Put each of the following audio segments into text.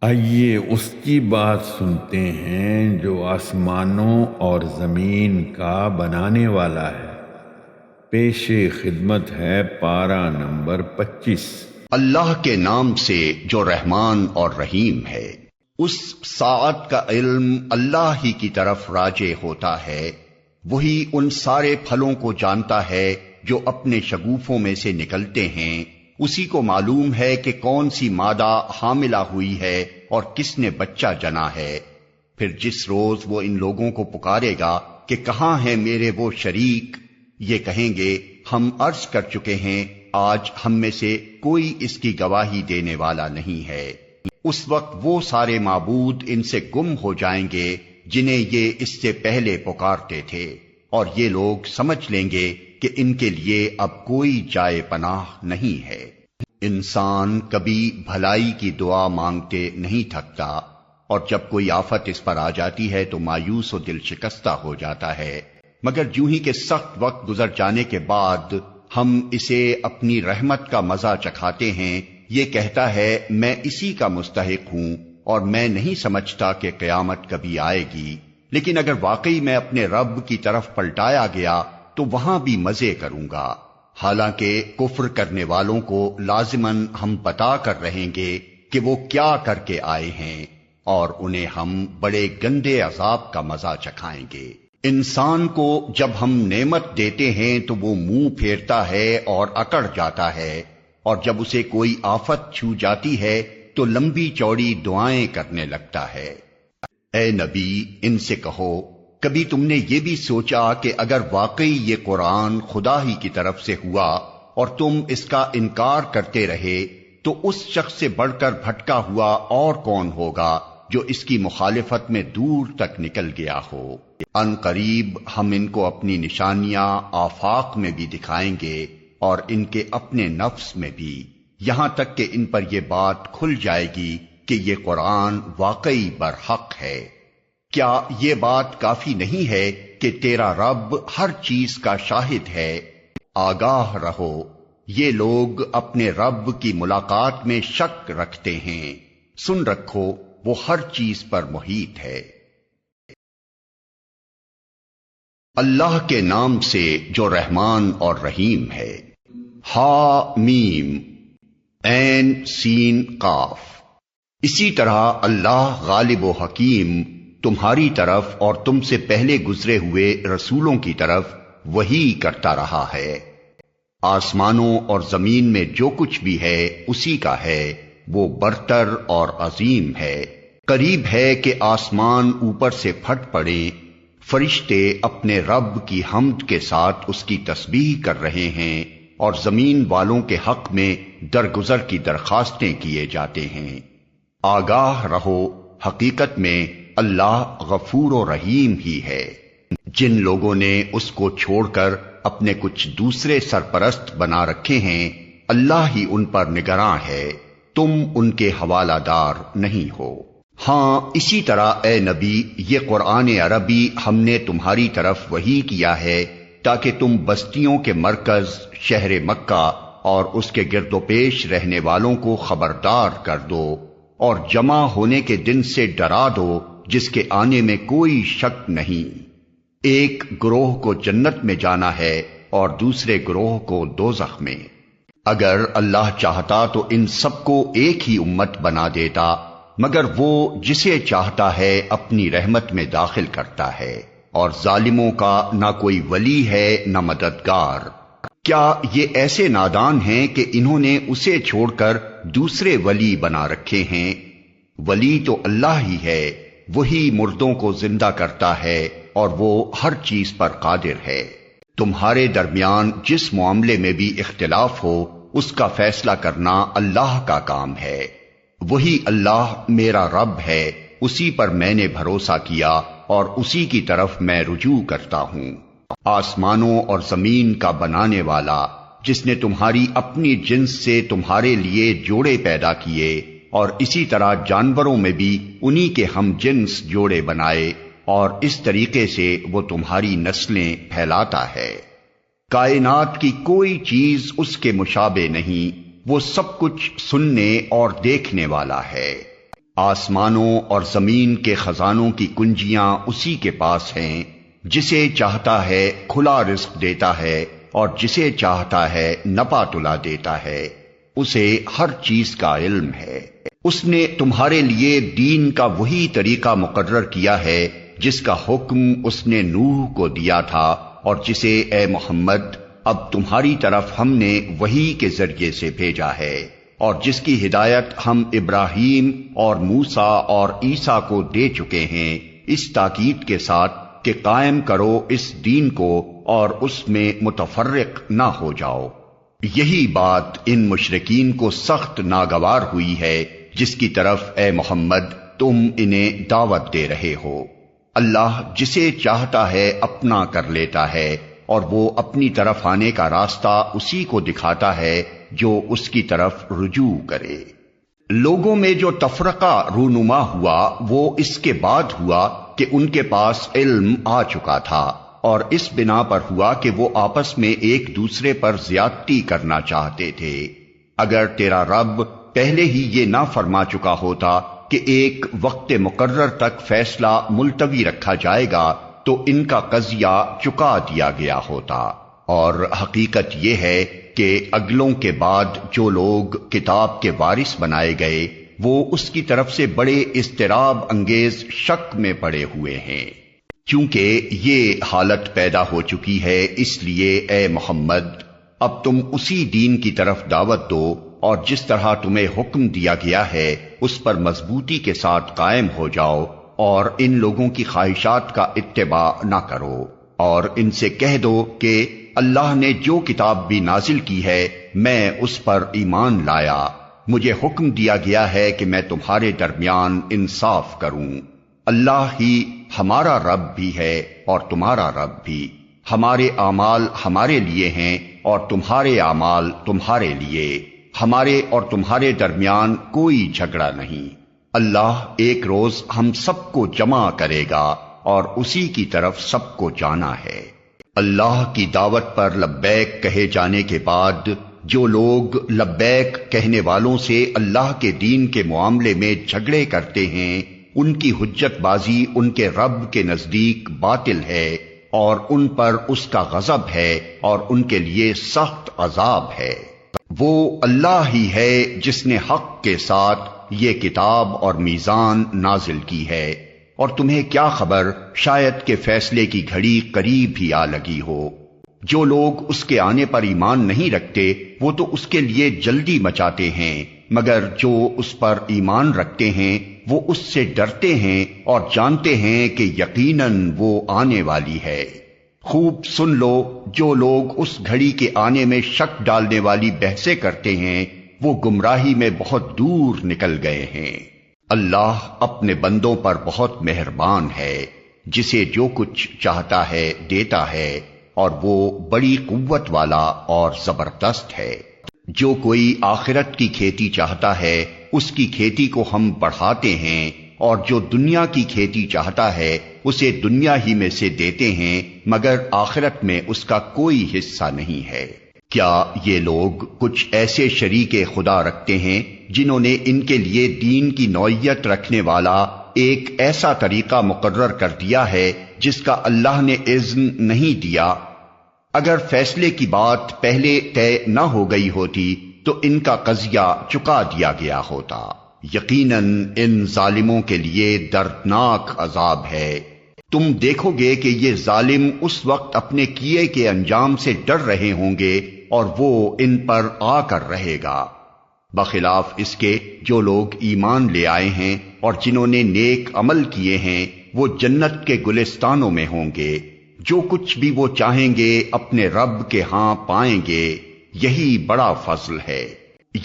آئیے اس کی بات سنتے ہیں جو آسمانوں اور زمین کا بنانے والا ہے۔ پیش خدمت ہے پارہ نمبر 25۔ اللہ کے نام سے جو رحمان اور رحیم ہے۔ اس ساعت کا علم اللہ ہی کی طرف راجع ہوتا ہے، وہی ان سارے پھلوں کو جانتا ہے جو اپنے شگوفوں میں سے نکلتے ہیں۔ اسی کو معلوم ہے کہ کون سی مادہ حاملہ ہوئی ہے اور کس نے بچہ جنا ہے۔ پھر جس روز وہ ان لوگوں کو پکارے گا کہ کہاں ہیں میرے وہ شریک، یہ کہیں گے ہم عرض کر چکے ہیں، آج ہم میں سے کوئی اس کی گواہی دینے والا نہیں ہے۔ اس وقت وہ سارے معبود ان سے گم ہو جائیں گے جنہیں یہ اس سے پہلے پکارتے تھے، اور یہ لوگ سمجھ لیں گے کہ ان کے لیے اب کوئی جائے پناہ نہیں ہے۔ انسان کبھی بھلائی کی دعا مانگتے نہیں تھکتا، اور جب کوئی آفت اس پر آ جاتی ہے تو مایوس و دل شکستہ ہو جاتا ہے، مگر جوں ہی کہ سخت وقت گزر جانے کے بعد ہم اسے اپنی رحمت کا مزہ چکھاتے ہیں، یہ کہتا ہے میں اسی کا مستحق ہوں اور میں نہیں سمجھتا کہ قیامت کبھی آئے گی۔ لیکن اگر واقعی میں اپنے رب کی طرف پلٹایا گیا تو وہاں بھی مزے کروں گا۔ حالانکہ کفر کرنے والوں کو لازماً ہم بتا کر رہیں گے کہ وہ کیا کر کے آئے ہیں، اور انہیں ہم بڑے گندے عذاب کا مزہ چکھائیں گے۔ انسان کو جب ہم نعمت دیتے ہیں تو وہ منہ پھیرتا ہے اور اکڑ جاتا ہے، اور جب اسے کوئی آفت چھو جاتی ہے تو لمبی چوڑی دعائیں کرنے لگتا ہے۔ اے نبی، ان سے کہو کبھی تم نے یہ بھی سوچا کہ اگر واقعی یہ قرآن خدا ہی کی طرف سے ہوا اور تم اس کا انکار کرتے رہے تو اس شخص سے بڑھ کر بھٹکا ہوا اور کون ہوگا جو اس کی مخالفت میں دور تک نکل گیا ہو؟ ان قریب ہم ان کو اپنی نشانیاں آفاق میں بھی دکھائیں گے اور ان کے اپنے نفس میں بھی، یہاں تک کہ ان پر یہ بات کھل جائے گی کہ یہ قرآن واقعی برحق ہے۔ کیا یہ بات کافی نہیں ہے کہ تیرا رب ہر چیز کا شاہد ہے؟ آگاہ رہو، یہ لوگ اپنے رب کی ملاقات میں شک رکھتے ہیں، سن رکھو وہ ہر چیز پر محیط ہے۔ اللہ کے نام سے جو رحمان اور رحیم ہے۔ ہا میم عین سین قاف۔ اسی طرح اللہ غالب و حکیم تمہاری طرف اور تم سے پہلے گزرے ہوئے رسولوں کی طرف وحی کرتا رہا ہے۔ آسمانوں اور زمین میں جو کچھ بھی ہے اسی کا ہے، وہ برتر اور عظیم ہے۔ قریب ہے کہ آسمان اوپر سے پھٹ پڑے، فرشتے اپنے رب کی حمد کے ساتھ اس کی تسبیح کر رہے ہیں، اور زمین والوں کے حق میں درگزر کی درخواستیں کیے جاتے ہیں۔ آگاہ رہو، حقیقت میں اللہ غفور و رحیم ہی ہے۔ جن لوگوں نے اس کو چھوڑ کر اپنے کچھ دوسرے سرپرست بنا رکھے ہیں، اللہ ہی ان پر نگراں ہے، تم ان کے حوالہ دار نہیں ہو۔ ہاں اسی طرح اے نبی، یہ قرآن عربی ہم نے تمہاری طرف وحی کیا ہے تاکہ تم بستیوں کے مرکز شہر مکہ اور اس کے گرد و پیش رہنے والوں کو خبردار کر دو، اور جمع ہونے کے دن سے ڈرا دو جس کے آنے میں کوئی شک نہیں۔ ایک گروہ کو جنت میں جانا ہے اور دوسرے گروہ کو دوزخ میں۔ اگر اللہ چاہتا تو ان سب کو ایک ہی امت بنا دیتا، مگر وہ جسے چاہتا ہے اپنی رحمت میں داخل کرتا ہے، اور ظالموں کا نہ کوئی ولی ہے نہ مددگار۔ کیا یہ ایسے نادان ہیں کہ انہوں نے اسے چھوڑ کر دوسرے ولی بنا رکھے ہیں؟ ولی تو اللہ ہی ہے، وہی مردوں کو زندہ کرتا ہے اور وہ ہر چیز پر قادر ہے۔ تمہارے درمیان جس معاملے میں بھی اختلاف ہو اس کا فیصلہ کرنا اللہ کا کام ہے۔ وہی اللہ میرا رب ہے، اسی پر میں نے بھروسہ کیا اور اسی کی طرف میں رجوع کرتا ہوں۔ آسمانوں اور زمین کا بنانے والا، جس نے تمہاری اپنی جنس سے تمہارے لیے جوڑے پیدا کیے، اور اسی طرح جانوروں میں بھی انہی کے ہم جنس جوڑے بنائے، اور اس طریقے سے وہ تمہاری نسلیں پھیلاتا ہے۔ کائنات کی کوئی چیز اس کے مشابہ نہیں، وہ سب کچھ سننے اور دیکھنے والا ہے۔ آسمانوں اور زمین کے خزانوں کی کنجیاں اسی کے پاس ہیں، جسے چاہتا ہے کھلا رزق دیتا ہے اور جسے چاہتا ہے نپا تلا دیتا ہے، اسے ہر چیز کا علم ہے۔ اس نے تمہارے لیے دین کا وہی طریقہ مقرر کیا ہے جس کا حکم اس نے نوح کو دیا تھا، اور جسے اے محمد اب تمہاری طرف ہم نے وحی کے ذریعے سے بھیجا ہے، اور جس کی ہدایت ہم ابراہیم اور موسیٰ اور عیسیٰ کو دے چکے ہیں، اس تاکید کے ساتھ کہ قائم کرو اس دین کو اور اس میں متفرق نہ ہو جاؤ۔ یہی بات ان مشرکین کو سخت ناگوار ہوئی ہے جس کی طرف اے محمد تم انہیں دعوت دے رہے ہو۔ اللہ جسے چاہتا ہے اپنا کر لیتا ہے، اور وہ اپنی طرف آنے کا راستہ اسی کو دکھاتا ہے جو اس کی طرف رجوع کرے۔ لوگوں میں جو تفرقہ رونما ہوا وہ اس کے بعد ہوا کہ ان کے پاس علم آ چکا تھا، اور اس بنا پر ہوا کہ وہ آپس میں ایک دوسرے پر زیادتی کرنا چاہتے تھے۔ اگر تیرا رب پہلے ہی یہ نہ فرما چکا ہوتا کہ ایک وقت مقرر تک فیصلہ ملتوی رکھا جائے گا تو ان کا قضیہ چکا دیا گیا ہوتا، اور حقیقت یہ ہے کہ اگلوں کے بعد جو لوگ کتاب کے وارث بنائے گئے وہ اس کی طرف سے بڑے اضطراب انگیز شک میں پڑے ہوئے ہیں۔ چونکہ یہ حالت پیدا ہو چکی ہے، اس لیے اے محمد اب تم اسی دین کی طرف دعوت دو، اور جس طرح تمہیں حکم دیا گیا ہے اس پر مضبوطی کے ساتھ قائم ہو جاؤ، اور ان لوگوں کی خواہشات کا اتباع نہ کرو، اور ان سے کہہ دو کہ اللہ نے جو کتاب بھی نازل کی ہے میں اس پر ایمان لایا، مجھے حکم دیا گیا ہے کہ میں تمہارے درمیان انصاف کروں۔ اللہ ہی ہمارا رب بھی ہے اور تمہارا رب بھی، ہمارے اعمال ہمارے لیے ہیں اور تمہارے اعمال تمہارے لیے، ہمارے اور تمہارے درمیان کوئی جھگڑا نہیں۔ اللہ ایک روز ہم سب کو جمع کرے گا اور اسی کی طرف سب کو جانا ہے۔ اللہ کی دعوت پر لبیک کہے جانے کے بعد جو لوگ لبیک کہنے والوں سے اللہ کے دین کے معاملے میں جھگڑے کرتے ہیں ان کی حجت بازی ان کے رب کے نزدیک باطل ہے، اور ان پر اس کا غضب ہے اور ان کے لیے سخت عذاب ہے۔ وہ اللہ ہی ہے جس نے حق کے ساتھ یہ کتاب اور میزان نازل کی ہے، اور تمہیں کیا خبر شاید کہ فیصلے کی گھڑی قریب ہی آ لگی ہو۔ جو لوگ اس کے آنے پر ایمان نہیں رکھتے وہ تو اس کے لیے جلدی مچاتے ہیں، مگر جو اس پر ایمان رکھتے ہیں وہ اس سے ڈرتے ہیں اور جانتے ہیں کہ یقیناً وہ آنے والی ہے۔ خوب سن لو، جو لوگ اس گھڑی کے آنے میں شک ڈالنے والی بحثیں کرتے ہیں وہ گمراہی میں بہت دور نکل گئے ہیں۔ اللہ اپنے بندوں پر بہت مہربان ہے، جسے جو کچھ چاہتا ہے دیتا ہے، اور وہ بڑی قوت والا اور زبردست ہے۔ جو کوئی آخرت کی کھیتی چاہتا ہے اس کی کھیتی کو ہم بڑھاتے ہیں، اور جو دنیا کی کھیتی چاہتا ہے اسے دنیا ہی میں سے دیتے ہیں، مگر آخرت میں اس کا کوئی حصہ نہیں ہے۔ کیا یہ لوگ کچھ ایسے شریک خدا رکھتے ہیں جنہوں نے ان کے لیے دین کی نوعیت رکھنے والا ایک ایسا طریقہ مقرر کر دیا ہے جس کا اللہ نے اذن نہیں دیا؟ اگر فیصلے کی بات پہلے طے نہ ہو گئی ہوتی تو ان کا قضیہ چکا دیا گیا ہوتا۔ یقیناً ان ظالموں کے لیے دردناک عذاب ہے۔ تم دیکھو گے کہ یہ ظالم اس وقت اپنے کیے کے انجام سے ڈر رہے ہوں گے اور وہ ان پر آ کر رہے گا، بخلاف اس کے جو لوگ ایمان لے آئے ہیں اور جنہوں نے نیک عمل کیے ہیں وہ جنت کے گلستانوں میں ہوں گے، جو کچھ بھی وہ چاہیں گے اپنے رب کے ہاں پائیں گے، یہی بڑا فضل ہے۔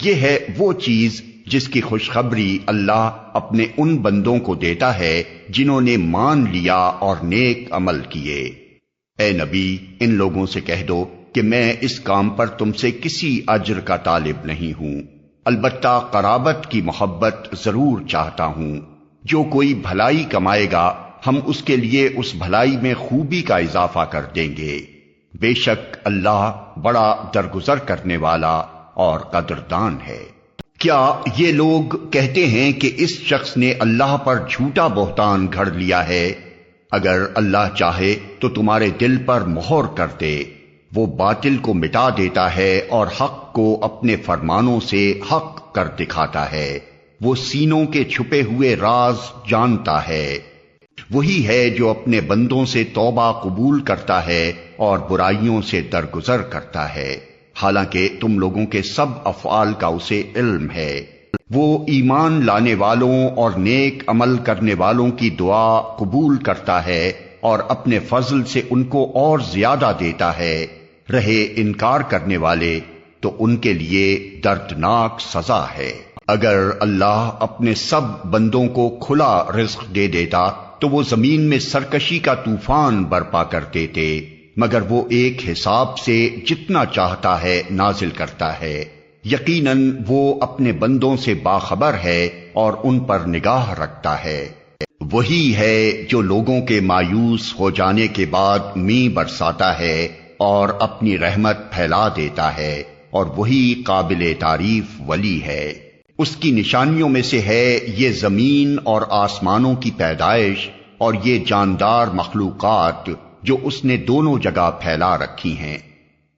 یہ ہے وہ چیز جس کی خوشخبری اللہ اپنے ان بندوں کو دیتا ہے جنہوں نے مان لیا اور نیک عمل کیے۔ اے نبی، ان لوگوں سے کہہ دو کہ میں اس کام پر تم سے کسی اجر کا طالب نہیں ہوں، البتہ قرابت کی محبت ضرور چاہتا ہوں۔ جو کوئی بھلائی کمائے گا ہم اس کے لیے اس بھلائی میں خوبی کا اضافہ کر دیں گے، بے شک اللہ بڑا درگزر کرنے والا اور قدردان ہے۔ کیا یہ لوگ کہتے ہیں کہ اس شخص نے اللہ پر جھوٹا بہتان گھڑ لیا ہے؟ اگر اللہ چاہے تو تمہارے دل پر مہر کر دے، وہ باطل کو مٹا دیتا ہے اور حق کو اپنے فرمانوں سے حق کر دکھاتا ہے۔ وہ سینوں کے چھپے ہوئے راز جانتا ہے۔ وہی ہے جو اپنے بندوں سے توبہ قبول کرتا ہے اور برائیوں سے درگزر کرتا ہے، حالانکہ تم لوگوں کے سب افعال کا اسے علم ہے۔ وہ ایمان لانے والوں اور نیک عمل کرنے والوں کی دعا قبول کرتا ہے اور اپنے فضل سے ان کو اور زیادہ دیتا ہے۔ رہے انکار کرنے والے تو ان کے لیے دردناک سزا ہے۔ اگر اللہ اپنے سب بندوں کو کھلا رزق دے دیتا تو وہ زمین میں سرکشی کا طوفان برپا کر دیتے، مگر وہ ایک حساب سے جتنا چاہتا ہے نازل کرتا ہے۔ یقیناً وہ اپنے بندوں سے باخبر ہے اور ان پر نگاہ رکھتا ہے۔ وہی ہے جو لوگوں کے مایوس ہو جانے کے بعد مینہ برساتا ہے اور اپنی رحمت پھیلا دیتا ہے، اور وہی قابل تعریف ولی ہے۔ اس کی نشانیوں میں سے ہے یہ زمین اور آسمانوں کی پیدائش اور یہ جاندار مخلوقات جو اس نے دونوں جگہ پھیلا رکھی ہیں۔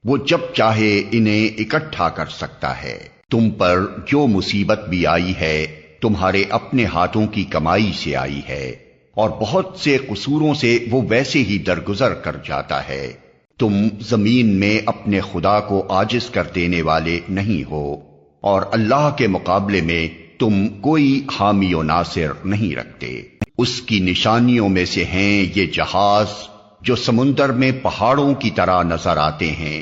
وہ جب چاہے انہیں اکٹھا کر سکتا ہے۔ تم پر جو مصیبت بھی آئی ہے تمہارے اپنے ہاتھوں کی کمائی سے آئی ہے، اور بہت سے قصوروں سے وہ ویسے ہی درگزر کر جاتا ہے۔ تم زمین میں اپنے خدا کو عاجز کر دینے والے نہیں ہو، اور اللہ کے مقابلے میں تم کوئی حامی و ناصر نہیں رکھتے۔ اس کی نشانیوں میں سے ہیں یہ جہاز جو سمندر میں پہاڑوں کی طرح نظر آتے ہیں۔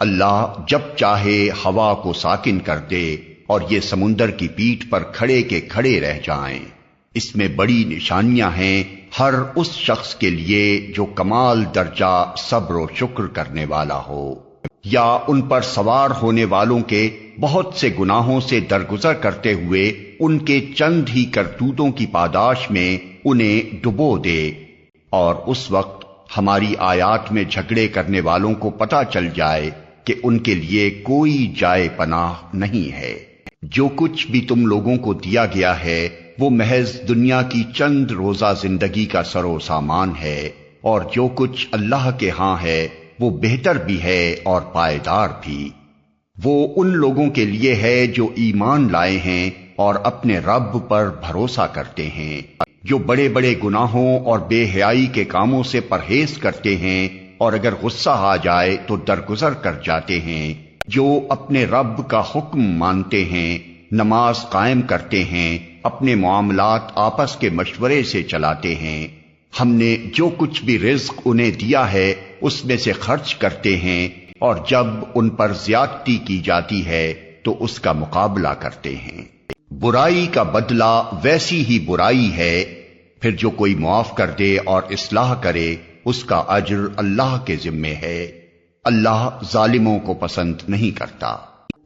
اللہ جب چاہے ہوا کو ساکن کر دے اور یہ سمندر کی پیٹھ پر کھڑے کے کھڑے رہ جائیں۔ اس میں بڑی نشانیاں ہیں ہر اس شخص کے لیے جو کمال درجہ صبر و شکر کرنے والا ہو، یا ان پر سوار ہونے والوں کے بہت سے گناہوں سے درگزر کرتے ہوئے ان کے چند ہی کرتوتوں کی پاداش میں انہیں ڈبو دے، اور اس وقت ہماری آیات میں جھگڑے کرنے والوں کو پتہ چل جائے کہ ان کے لیے کوئی جائے پناہ نہیں ہے۔ جو کچھ بھی تم لوگوں کو دیا گیا ہے وہ محض دنیا کی چند روزہ زندگی کا سر و سامان ہے، اور جو کچھ اللہ کے ہاں ہے وہ بہتر بھی ہے اور پائیدار بھی۔ وہ ان لوگوں کے لیے ہے جو ایمان لائے ہیں اور اپنے رب پر بھروسہ کرتے ہیں، جو بڑے بڑے گناہوں اور بے حیائی کے کاموں سے پرہیز کرتے ہیں، اور اگر غصہ آ جائے تو درگزر کر جاتے ہیں، جو اپنے رب کا حکم مانتے ہیں، نماز قائم کرتے ہیں، اپنے معاملات آپس کے مشورے سے چلاتے ہیں۔ ہم نے جو کچھ بھی رزق انہیں دیا ہے اس میں سے خرچ کرتے ہیں، اور جب ان پر زیادتی کی جاتی ہے تو اس کا مقابلہ کرتے ہیں۔ برائی کا بدلہ ویسی ہی برائی ہے، پھر جو کوئی معاف کر دے اور اصلاح کرے اس کا اجر اللہ کے ذمے ہے۔ اللہ ظالموں کو پسند نہیں کرتا،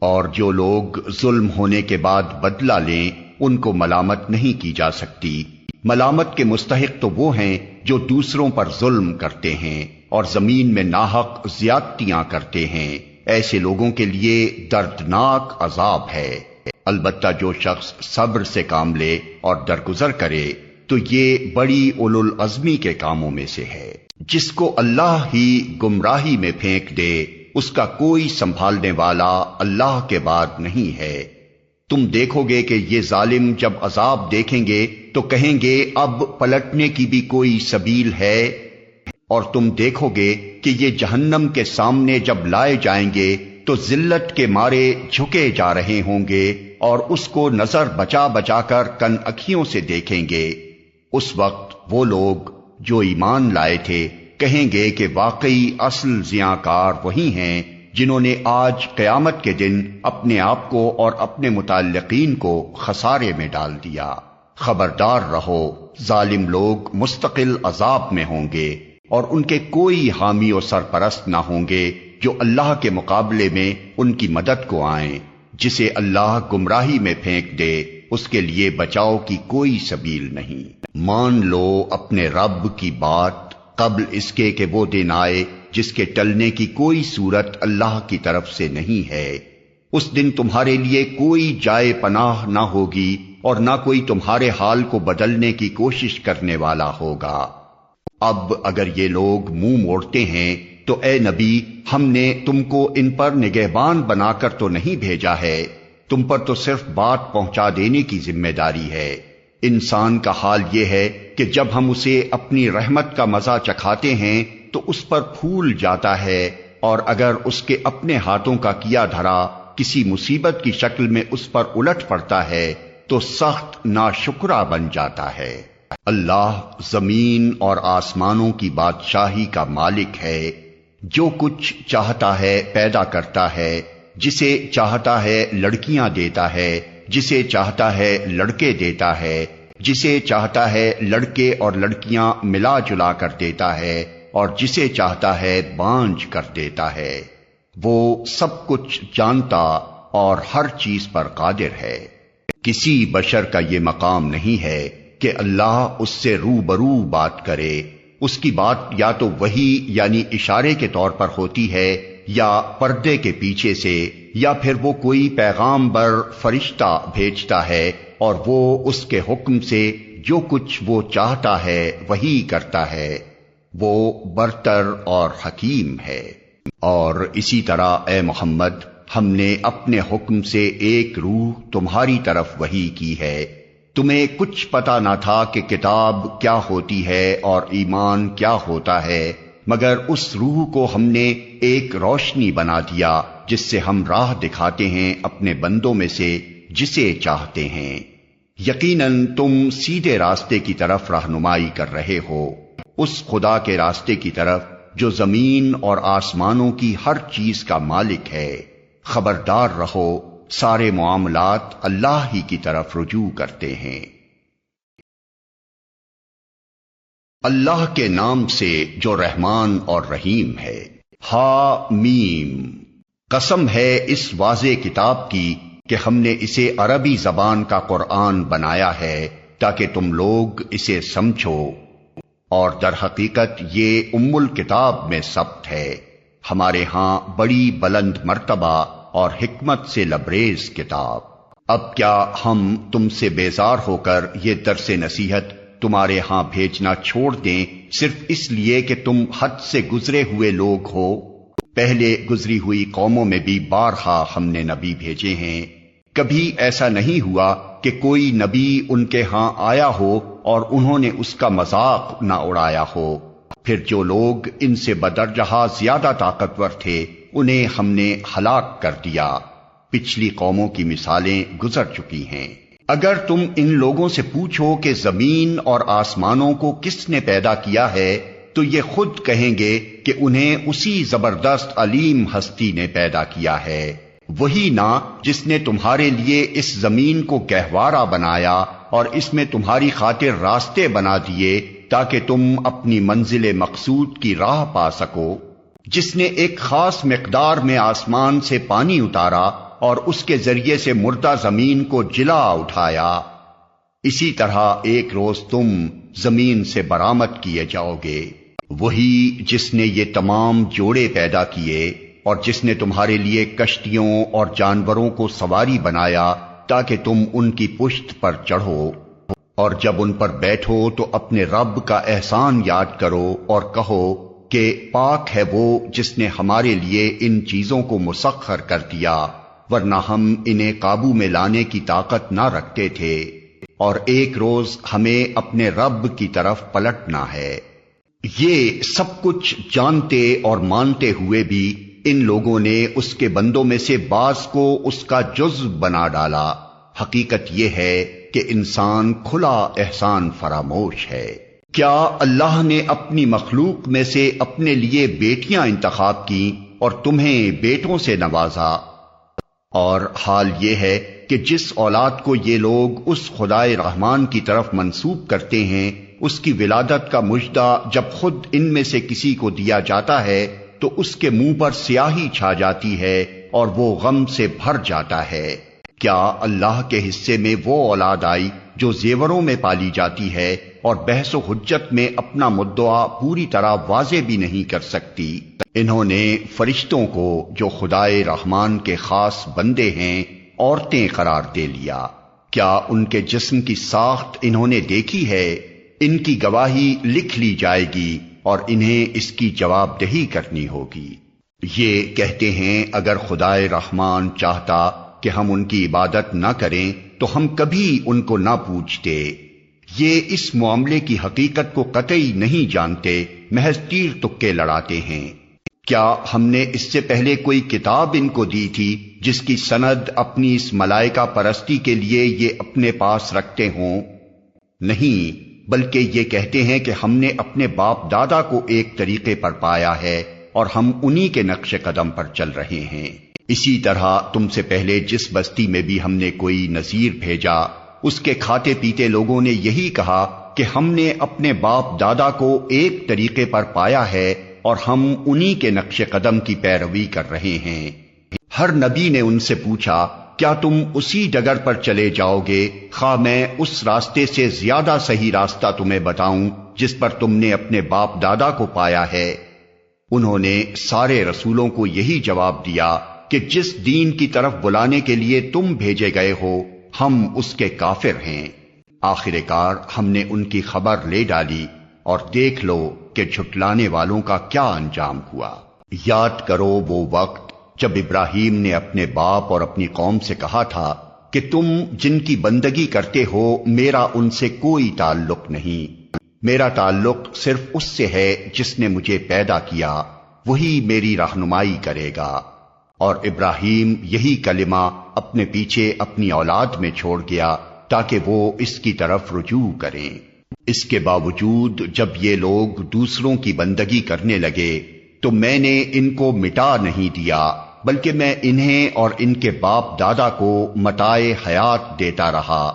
اور جو لوگ ظلم ہونے کے بعد بدلہ لیں ان کو ملامت نہیں کی جا سکتی۔ ملامت کے مستحق تو وہ ہیں جو دوسروں پر ظلم کرتے ہیں اور زمین میں ناحق زیادتیاں کرتے ہیں، ایسے لوگوں کے لیے دردناک عذاب ہے۔ البتہ جو شخص صبر سے کام لے اور درگزر کرے تو یہ بڑی اولو العزمی کے کاموں میں سے ہے۔ جس کو اللہ ہی گمراہی میں پھینک دے اس کا کوئی سنبھالنے والا اللہ کے بعد نہیں ہے۔ تم دیکھو گے کہ یہ ظالم جب عذاب دیکھیں گے تو کہیں گے اب پلٹنے کی بھی کوئی سبیل ہے، اور تم دیکھو گے کہ یہ جہنم کے سامنے جب لائے جائیں گے تو ذلت کے مارے جھکے جا رہے ہوں گے اور اس کو نظر بچا بچا کر کن اکھیوں سے دیکھیں گے۔ اس وقت وہ لوگ جو ایمان لائے تھے کہیں گے کہ واقعی اصل زیانکار وہی ہیں جنہوں نے آج قیامت کے دن اپنے آپ کو اور اپنے متعلقین کو خسارے میں ڈال دیا۔ خبردار رہو، ظالم لوگ مستقل عذاب میں ہوں گے، اور ان کے کوئی حامی و سرپرست نہ ہوں گے جو اللہ کے مقابلے میں ان کی مدد کو آئیں۔ جسے اللہ گمراہی میں پھینک دے اس کے لیے بچاؤ کی کوئی سبیل نہیں۔ مان لو اپنے رب کی بات قبل اس کے کہ وہ دن آئے جس کے ٹلنے کی کوئی صورت اللہ کی طرف سے نہیں ہے۔ اس دن تمہارے لیے کوئی جائے پناہ نہ ہوگی اور نہ کوئی تمہارے حال کو بدلنے کی کوشش کرنے والا ہوگا۔ اب اگر یہ لوگ منہ موڑتے ہیں تو اے نبی، ہم نے تم کو ان پر نگہبان بنا کر تو نہیں بھیجا ہے، تم پر تو صرف بات پہنچا دینے کی ذمہ داری ہے۔ انسان کا حال یہ ہے کہ جب ہم اسے اپنی رحمت کا مزہ چکھاتے ہیں تو اس پر پھول جاتا ہے، اور اگر اس کے اپنے ہاتھوں کا کیا دھرا کسی مصیبت کی شکل میں اس پر الٹ پڑتا ہے تو سخت ناشکرا بن جاتا ہے۔ اللہ زمین اور آسمانوں کی بادشاہی کا مالک ہے، جو کچھ چاہتا ہے پیدا کرتا ہے، جسے چاہتا ہے لڑکیاں دیتا ہے، جسے چاہتا ہے لڑکے دیتا ہے، جسے چاہتا ہے لڑکے اور لڑکیاں ملا جلا کر دیتا ہے، اور جسے چاہتا ہے بانجھ کر دیتا ہے۔ وہ سب کچھ جانتا اور ہر چیز پر قادر ہے۔ کسی بشر کا یہ مقام نہیں ہے کہ اللہ اس سے روبرو بات کرے، اس کی بات یا تو وحی یعنی اشارے کے طور پر ہوتی ہے یا پردے کے پیچھے سے، یا پھر وہ کوئی پیغام بر فرشتہ بھیجتا ہے اور وہ اس کے حکم سے جو کچھ وہ چاہتا ہے وہی کرتا ہے۔ وہ برتر اور حکیم ہے۔ اور اسی طرح اے محمد، ہم نے اپنے حکم سے ایک روح تمہاری طرف وحی کی ہے۔ تمہیں کچھ پتا نہ تھا کہ کتاب کیا ہوتی ہے اور ایمان کیا ہوتا ہے، مگر اس روح کو ہم نے ایک روشنی بنا دیا جس سے ہم راہ دکھاتے ہیں اپنے بندوں میں سے جسے چاہتے ہیں۔ یقیناً تم سیدھے راستے کی طرف رہنمائی کر رہے ہو، اس خدا کے راستے کی طرف جو زمین اور آسمانوں کی ہر چیز کا مالک ہے۔ خبردار رہو، سارے معاملات اللہ ہی کی طرف رجوع کرتے ہیں۔ اللہ کے نام سے جو رحمان اور رحیم ہے۔ ہا میم، قسم ہے اس واضح کتاب کی کہ ہم نے اسے عربی زبان کا قرآن بنایا ہے تاکہ تم لوگ اسے سمجھو، اور در حقیقت یہ ام الکتاب میں ثبت ہے، ہمارے ہاں بڑی بلند مرتبہ اور حکمت سے لبریز کتاب۔ اب کیا ہم تم سے بیزار ہو کر یہ درس نصیحت تمہارے ہاں بھیجنا چھوڑ دیں صرف اس لیے کہ تم حد سے گزرے ہوئے لوگ ہو؟ پہلے گزری ہوئی قوموں میں بھی بارہا ہم نے نبی بھیجے ہیں، کبھی ایسا نہیں ہوا کہ کوئی نبی ان کے ہاں آیا ہو اور انہوں نے اس کا مذاق نہ اڑایا ہو۔ پھر جو لوگ ان سے بدرجہ زیادہ طاقتور تھے انہیں ہم نے ہلاک کر دیا۔ پچھلی قوموں کی مثالیں گزر چکی ہیں۔ اگر تم ان لوگوں سے پوچھو کہ زمین اور آسمانوں کو کس نے پیدا کیا ہے تو یہ خود کہیں گے کہ انہیں اسی زبردست علیم ہستی نے پیدا کیا ہے، وہی نا جس نے تمہارے لیے اس زمین کو گہوارہ بنایا اور اس میں تمہاری خاطر راستے بنا دیے تاکہ تم اپنی منزل مقصود کی راہ پا سکو، جس نے ایک خاص مقدار میں آسمان سے پانی اتارا اور اس کے ذریعے سے مردہ زمین کو جلا اٹھایا۔ اسی طرح ایک روز تم زمین سے برآمد کیے جاؤ گے۔ وہی جس نے یہ تمام جوڑے پیدا کیے اور جس نے تمہارے لیے کشتیوں اور جانوروں کو سواری بنایا تاکہ تم ان کی پشت پر چڑھو، اور جب ان پر بیٹھو تو اپنے رب کا احسان یاد کرو اور کہو کہ پاک ہے وہ جس نے ہمارے لیے ان چیزوں کو مسخر کر دیا، ورنہ ہم انہیں قابو میں لانے کی طاقت نہ رکھتے تھے، اور ایک روز ہمیں اپنے رب کی طرف پلٹنا ہے۔ یہ سب کچھ جانتے اور مانتے ہوئے بھی ان لوگوں نے اس کے بندوں میں سے بعض کو اس کا جزو بنا ڈالا۔ حقیقت یہ ہے کہ انسان کھلا احسان فراموش ہے۔ کیا اللہ نے اپنی مخلوق میں سے اپنے لیے بیٹیاں انتخاب کی اور تمہیں بیٹوں سے نوازا؟ اور حال یہ ہے کہ جس اولاد کو یہ لوگ اس خدائے رحمان کی طرف منسوب کرتے ہیں، اس کی ولادت کا مژدہ جب خود ان میں سے کسی کو دیا جاتا ہے تو اس کے منہ پر سیاہی چھا جاتی ہے اور وہ غم سے بھر جاتا ہے۔ کیا اللہ کے حصے میں وہ اولاد آئی جو زیوروں میں پالی جاتی ہے اور بحث و حجت میں اپنا مدعا پوری طرح واضح بھی نہیں کر سکتی، انہوں نے فرشتوں کو جو خدائے رحمان کے خاص بندے ہیں عورتیں قرار دے لیا۔ کیا ان کے جسم کی ساخت انہوں نے دیکھی ہے؟ ان کی گواہی لکھ لی جائے گی اور انہیں اس کی جواب دہی کرنی ہوگی۔ یہ کہتے ہیں اگر خدائے رحمان چاہتا کہ ہم ان کی عبادت نہ کریں تو ہم کبھی ان کو نہ پوچھتے۔ یہ اس معاملے کی حقیقت کو قطعی نہیں جانتے، محض تیر تکے لڑاتے ہیں۔ کیا ہم نے اس سے پہلے کوئی کتاب ان کو دی تھی جس کی سند اپنی اس ملائکہ پرستی کے لیے یہ اپنے پاس رکھتے ہوں؟ نہیں، بلکہ یہ کہتے ہیں کہ ہم نے اپنے باپ دادا کو ایک طریقے پر پایا ہے اور ہم انہی کے نقش قدم پر چل رہے ہیں۔ اسی طرح تم سے پہلے جس بستی میں بھی ہم نے کوئی نذیر بھیجا، اس کے کھاتے پیتے لوگوں نے یہی کہا کہ ہم نے اپنے باپ دادا کو ایک طریقے پر پایا ہے اور ہم انہی کے نقش قدم کی پیروی کر رہے ہیں۔ ہر نبی نے ان سے پوچھا کیا تم اسی ڈگر پر چلے جاؤ گے خواہ میں اس راستے سے زیادہ صحیح راستہ تمہیں بتاؤں جس پر تم نے اپنے باپ دادا کو پایا ہے؟ انہوں نے سارے رسولوں کو یہی جواب دیا کہ جس دین کی طرف بلانے کے لیے تم بھیجے گئے ہو ہم اس کے کافر ہیں۔ آخر کار ہم نے ان کی خبر لے ڈالی اور دیکھ لو کہ جھٹلانے والوں کا کیا انجام ہوا۔ یاد کرو وہ وقت جب ابراہیم نے اپنے باپ اور اپنی قوم سے کہا تھا کہ تم جن کی بندگی کرتے ہو میرا ان سے کوئی تعلق نہیں، میرا تعلق صرف اس سے ہے جس نے مجھے پیدا کیا، وہی میری رہنمائی کرے گا۔ اور ابراہیم یہی کلمہ اپنے پیچھے اپنی اولاد میں چھوڑ گیا تاکہ وہ اس کی طرف رجوع کریں۔ اس کے باوجود جب یہ لوگ دوسروں کی بندگی کرنے لگے تو میں نے ان کو مٹا نہیں دیا، بلکہ میں انہیں اور ان کے باپ دادا کو متاع حیات دیتا رہا،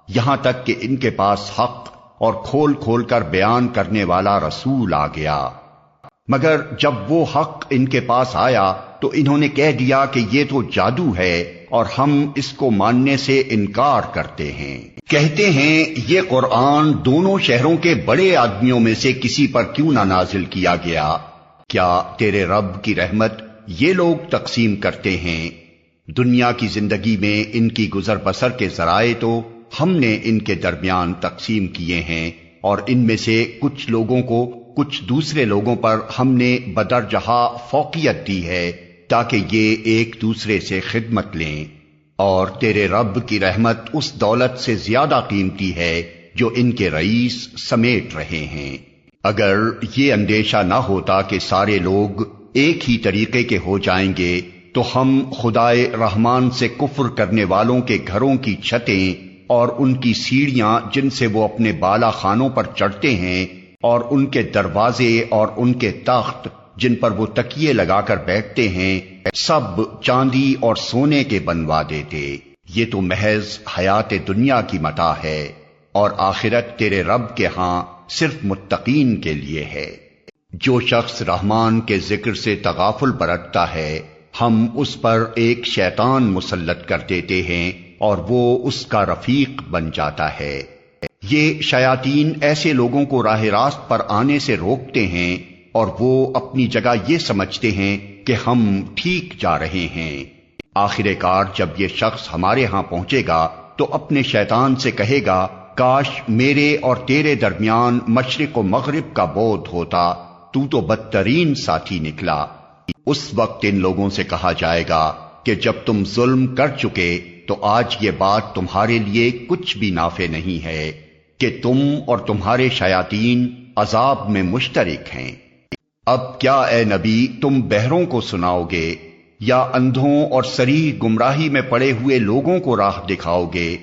یہاں تک کہ ان کے پاس حق اور کھول کھول کر بیان کرنے والا رسول آ گیا۔ مگر جب وہ حق ان کے پاس آیا تو انہوں نے کہہ دیا کہ یہ تو جادو ہے اور ہم اس کو ماننے سے انکار کرتے ہیں۔ کہتے ہیں یہ قرآن دونوں شہروں کے بڑے آدمیوں میں سے کسی پر کیوں نہ نازل کیا گیا؟ کیا تیرے رب کی رحمت یہ لوگ تقسیم کرتے ہیں؟ دنیا کی زندگی میں ان کی گزر بسر کے ذرائع تو ہم نے ان کے درمیان تقسیم کیے ہیں، اور ان میں سے کچھ لوگوں کو کچھ دوسرے لوگوں پر ہم نے بدرجہ فوقیت دی ہے تاکہ یہ ایک دوسرے سے خدمت لیں، اور تیرے رب کی رحمت اس دولت سے زیادہ قیمتی ہے جو ان کے رئیس سمیٹ رہے ہیں۔ اگر یہ اندیشہ نہ ہوتا کہ سارے لوگ ایک ہی طریقے کے ہو جائیں گے تو ہم خدائے رحمان سے کفر کرنے والوں کے گھروں کی چھتیں اور ان کی سیڑھیاں جن سے وہ اپنے بالا خانوں پر چڑھتے ہیں اور ان کے دروازے اور ان کے تخت جن پر وہ تکیے لگا کر بیٹھتے ہیں سب چاندی اور سونے کے بنوا دیتے۔ یہ تو محض حیات دنیا کی متاع ہے، اور آخرت تیرے رب کے ہاں صرف متقین کے لیے ہے۔ جو شخص رحمان کے ذکر سے تغافل برتتا ہے ہم اس پر ایک شیطان مسلط کر دیتے ہیں اور وہ اس کا رفیق بن جاتا ہے۔ یہ شیاطین ایسے لوگوں کو راہ راست پر آنے سے روکتے ہیں اور وہ اپنی جگہ یہ سمجھتے ہیں کہ ہم ٹھیک جا رہے ہیں۔ آخر کار جب یہ شخص ہمارے ہاں پہنچے گا تو اپنے شیطان سے کہے گا کاش میرے اور تیرے درمیان مشرق و مغرب کا بعد ہوتا، تو بدترین ساتھی نکلا۔ اس وقت ان لوگوں سے کہا جائے گا کہ جب تم ظلم کر چکے تو آج یہ بات تمہارے لیے کچھ بھی نافع نہیں ہے کہ تم اور تمہارے شیاطین عذاب میں مشترک ہیں۔ اب کیا اے نبی تم بہروں کو سناؤ گے یا اندھوں اور صریح گمراہی میں پڑے ہوئے لوگوں کو راہ دکھاؤ گے؟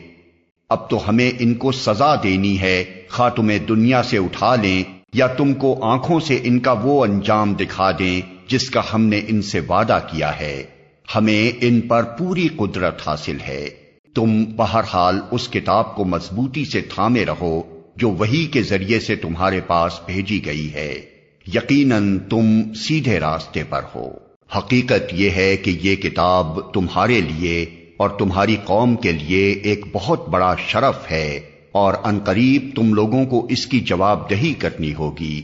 اب تو ہمیں ان کو سزا دینی ہے، خواہ تمہیں دنیا سے اٹھا لیں یا تم کو آنکھوں سے ان کا وہ انجام دکھا دیں جس کا ہم نے ان سے وعدہ کیا ہے۔ ہمیں ان پر پوری قدرت حاصل ہے۔ تم بہرحال اس کتاب کو مضبوطی سے تھامے رہو جو وحی کے ذریعے سے تمہارے پاس بھیجی گئی ہے، یقیناً تم سیدھے راستے پر ہو۔ حقیقت یہ ہے کہ یہ کتاب تمہارے لیے اور تمہاری قوم کے لیے ایک بہت بڑا شرف ہے اور عنقریب تم لوگوں کو اس کی جواب دہی کرنی ہوگی۔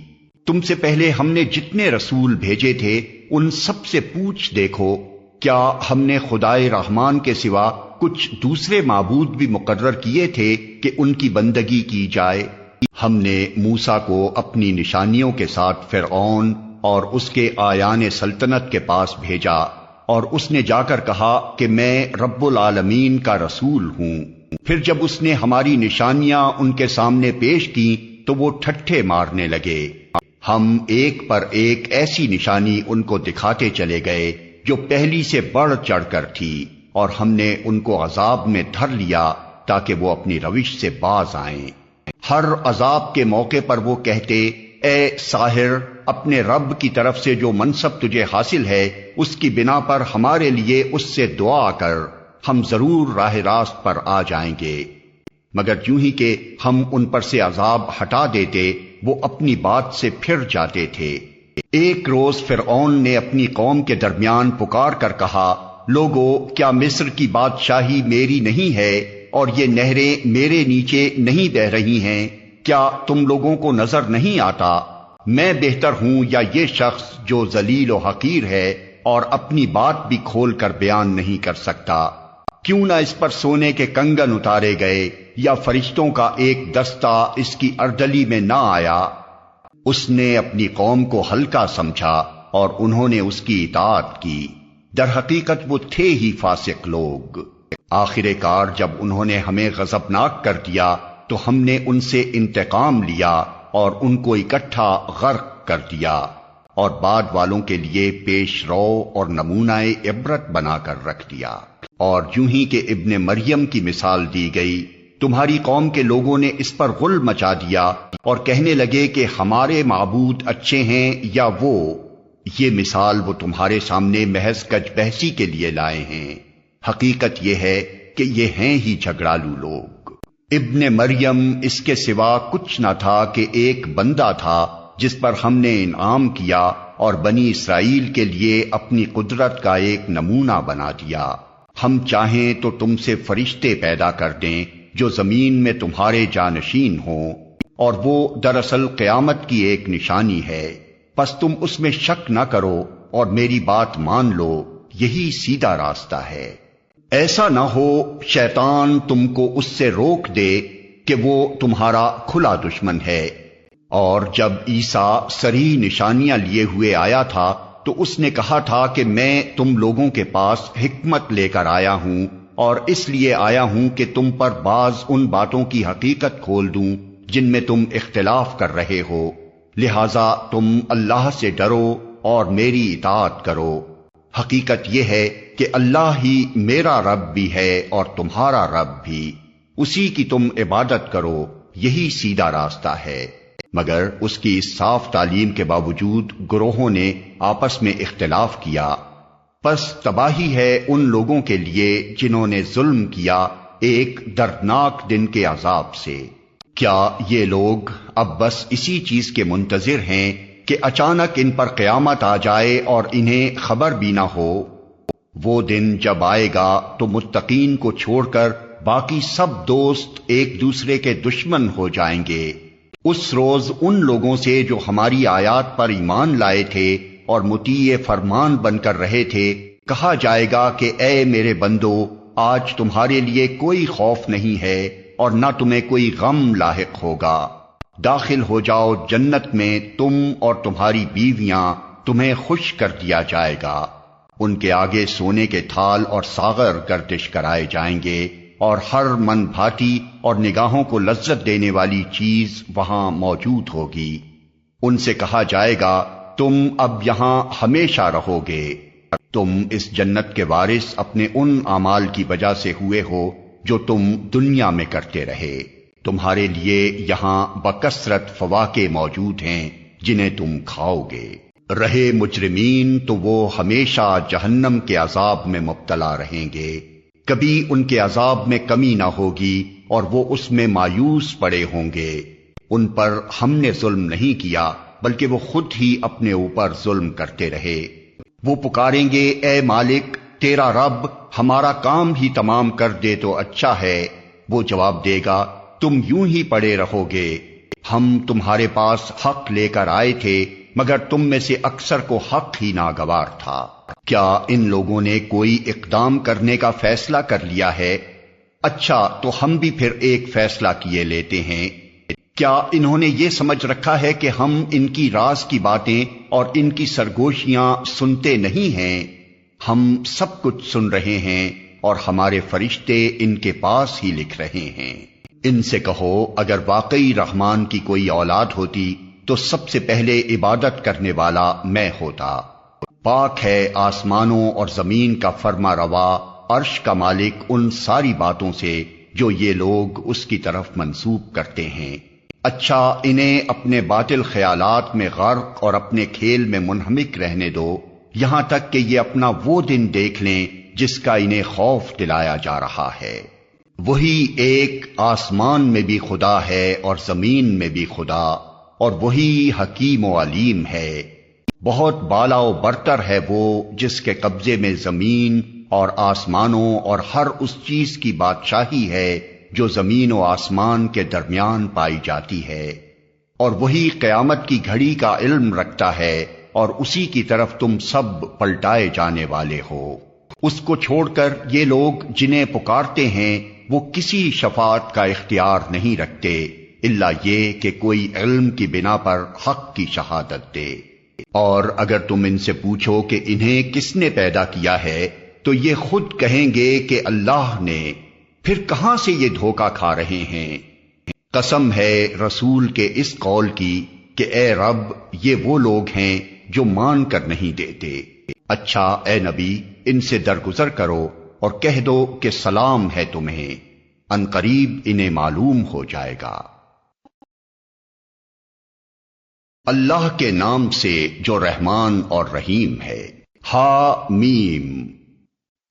تم سے پہلے ہم نے جتنے رسول بھیجے تھے ان سب سے پوچھ دیکھو، کیا ہم نے خدائے رحمان کے سوا کچھ دوسرے معبود بھی مقرر کیے تھے کہ ان کی بندگی کی جائے؟ ہم نے موسیٰ کو اپنی نشانیوں کے ساتھ فرعون اور اس کے آیان سلطنت کے پاس بھیجا، اور اس نے جا کر کہا کہ میں رب العالمین کا رسول ہوں۔ پھر جب اس نے ہماری نشانیاں ان کے سامنے پیش کی تو وہ ٹھٹھے مارنے لگے۔ ہم ایک پر ایک ایسی نشانی ان کو دکھاتے چلے گئے جو پہلی سے بڑھ چڑھ کر تھی، اور ہم نے ان کو عذاب میں دھر لیا تاکہ وہ اپنی روش سے باز آئیں۔ ہر عذاب کے موقع پر وہ کہتے، اے ساحر، اپنے رب کی طرف سے جو منصب تجھے حاصل ہے اس کی بنا پر ہمارے لیے اس سے دعا کر، ہم ضرور راہ راست پر آ جائیں گے۔ مگر یوں ہی کہ ہم ان پر سے عذاب ہٹا دیتے وہ اپنی بات سے پھر جاتے تھے۔ ایک روز فرعون نے اپنی قوم کے درمیان پکار کر کہا، لوگو، کیا مصر کی بادشاہی میری نہیں ہے اور یہ نہریں میرے نیچے نہیں بہہ رہی ہیں؟ کیا تم لوگوں کو نظر نہیں آتا؟ میں بہتر ہوں یا یہ شخص جو ذلیل و حقیر ہے اور اپنی بات بھی کھول کر بیان نہیں کر سکتا؟ کیوں نہ اس پر سونے کے کنگن اتارے گئے یا فرشتوں کا ایک دستہ اس کی اردلی میں نہ آیا؟ اس نے اپنی قوم کو ہلکا سمجھا اور انہوں نے اس کی اطاعت کی۔ در حقیقت وہ تھے ہی فاسق لوگ۔ آخر کار جب انہوں نے ہمیں غضبناک کر دیا تو ہم نے ان سے انتقام لیا اور ان کو اکٹھا غرق کر دیا، اور بعد والوں کے لیے پیش رو اور نمونہ عبرت بنا کر رکھ دیا۔ اور یوں ہی کہ ابن مریم کی مثال دی گئی، تمہاری قوم کے لوگوں نے اس پر غل مچا دیا اور کہنے لگے کہ ہمارے معبود اچھے ہیں یا وہ۔ یہ مثال وہ تمہارے سامنے محض کج بحثی کے لیے لائے ہیں، حقیقت یہ ہے کہ یہ ہیں ہی جھگڑالو لوگ۔ ابن مریم اس کے سوا کچھ نہ تھا کہ ایک بندہ تھا جس پر ہم نے انعام کیا اور بنی اسرائیل کے لیے اپنی قدرت کا ایک نمونہ بنا دیا۔ ہم چاہیں تو تم سے فرشتے پیدا کر دیں جو زمین میں تمہارے جانشین ہوں، اور وہ دراصل قیامت کی ایک نشانی ہے۔ پس تم اس میں شک نہ کرو اور میری بات مان لو، یہی سیدھا راستہ ہے۔ ایسا نہ ہو شیطان تم کو اس سے روک دے کہ وہ تمہارا کھلا دشمن ہے۔ اور جب عیسیٰ صریح نشانیاں لیے ہوئے آیا تھا تو اس نے کہا تھا کہ میں تم لوگوں کے پاس حکمت لے کر آیا ہوں، اور اس لیے آیا ہوں کہ تم پر بعض ان باتوں کی حقیقت کھول دوں جن میں تم اختلاف کر رہے ہو، لہذا تم اللہ سے ڈرو اور میری اطاعت کرو۔ حقیقت یہ ہے کہ اللہ ہی میرا رب بھی ہے اور تمہارا رب بھی، اسی کی تم عبادت کرو، یہی سیدھا راستہ ہے۔ مگر اس کی اس صاف تعلیم کے باوجود گروہوں نے آپس میں اختلاف کیا۔ پس تباہی ہے ان لوگوں کے لیے جنہوں نے ظلم کیا ایک دردناک دن کے عذاب سے۔ کیا یہ لوگ اب بس اسی چیز کے منتظر ہیں کہ اچانک ان پر قیامت آ جائے اور انہیں خبر بھی نہ ہو؟ وہ دن جب آئے گا تو متقین کو چھوڑ کر باقی سب دوست ایک دوسرے کے دشمن ہو جائیں گے۔ اس روز ان لوگوں سے جو ہماری آیات پر ایمان لائے تھے اور مطیع فرمان بن کر رہے تھے کہا جائے گا کہ اے میرے بندو، آج تمہارے لیے کوئی خوف نہیں ہے اور نہ تمہیں کوئی غم لاحق ہوگا۔ داخل ہو جاؤ جنت میں، تم اور تمہاری بیویاں، تمہیں خوش کر دیا جائے گا۔ ان کے آگے سونے کے تھال اور ساغر گردش کرائے جائیں گے، اور ہر من بھاتی اور نگاہوں کو لذت دینے والی چیز وہاں موجود ہوگی۔ ان سے کہا جائے گا تم اب یہاں ہمیشہ رہو گے۔ تم اس جنت کے وارث اپنے ان اعمال کی وجہ سے ہوئے ہو جو تم دنیا میں کرتے رہے۔ تمہارے لیے یہاں بکثرت فواکہ موجود ہیں جنہیں تم کھاؤ گے۔ رہے مجرمین تو وہ ہمیشہ جہنم کے عذاب میں مبتلا رہیں گے، کبھی ان کے عذاب میں کمی نہ ہوگی اور وہ اس میں مایوس پڑے ہوں گے۔ ان پر ہم نے ظلم نہیں کیا بلکہ وہ خود ہی اپنے اوپر ظلم کرتے رہے۔ وہ پکاریں گے اے مالک، تیرا رب ہمارا کام ہی تمام کر دے تو اچھا ہے۔ وہ جواب دے گا تم یوں ہی پڑے رہو گے، ہم تمہارے پاس حق لے کر آئے تھے مگر تم میں سے اکثر کو حق ہی ناگوار تھا۔ کیا ان لوگوں نے کوئی اقدام کرنے کا فیصلہ کر لیا ہے؟ اچھا تو ہم بھی پھر ایک فیصلہ کیے لیتے ہیں۔ کیا انہوں نے یہ سمجھ رکھا ہے کہ ہم ان کی راز کی باتیں اور ان کی سرگوشیاں سنتے نہیں ہیں؟ ہم سب کچھ سن رہے ہیں اور ہمارے فرشتے ان کے پاس ہی لکھ رہے ہیں۔ ان سے کہو اگر واقعی رحمان کی کوئی اولاد ہوتی تو سب سے پہلے عبادت کرنے والا میں ہوتا۔ پاک ہے آسمانوں اور زمین کا فرما روا، عرش کا مالک ان ساری باتوں سے جو یہ لوگ اس کی طرف منسوب کرتے ہیں۔ اچھا انہیں اپنے باطل خیالات میں غرق اور اپنے کھیل میں منہمک رہنے دو، یہاں تک کہ یہ اپنا وہ دن دیکھ لیں جس کا انہیں خوف دلایا جا رہا ہے۔ وہی ایک آسمان میں بھی خدا ہے اور زمین میں بھی خدا، اور وہی حکیم و علیم ہے۔ بہت بالا و برتر ہے وہ جس کے قبضے میں زمین اور آسمانوں اور ہر اس چیز کی بادشاہی ہے جو زمین و آسمان کے درمیان پائی جاتی ہے، اور وہی قیامت کی گھڑی کا علم رکھتا ہے، اور اسی کی طرف تم سب پلٹائے جانے والے ہو۔ اس کو چھوڑ کر یہ لوگ جنہیں پکارتے ہیں وہ کسی شفاعت کا اختیار نہیں رکھتے الا یہ کہ کوئی علم کی بنا پر حق کی شہادت دے۔ اور اگر تم ان سے پوچھو کہ انہیں کس نے پیدا کیا ہے تو یہ خود کہیں گے کہ اللہ نے، پھر کہاں سے یہ دھوکہ کھا رہے ہیں؟ قسم ہے رسول کے اس قول کی کہ اے رب یہ وہ لوگ ہیں جو مان کر نہیں دیتے۔ اچھا اے نبی ان سے درگزر کرو اور کہہ دو کہ سلام ہے تمہیں، ان قریب انہیں معلوم ہو جائے گا۔ اللہ کے نام سے جو رحمان اور رحیم ہے۔ ہا میم،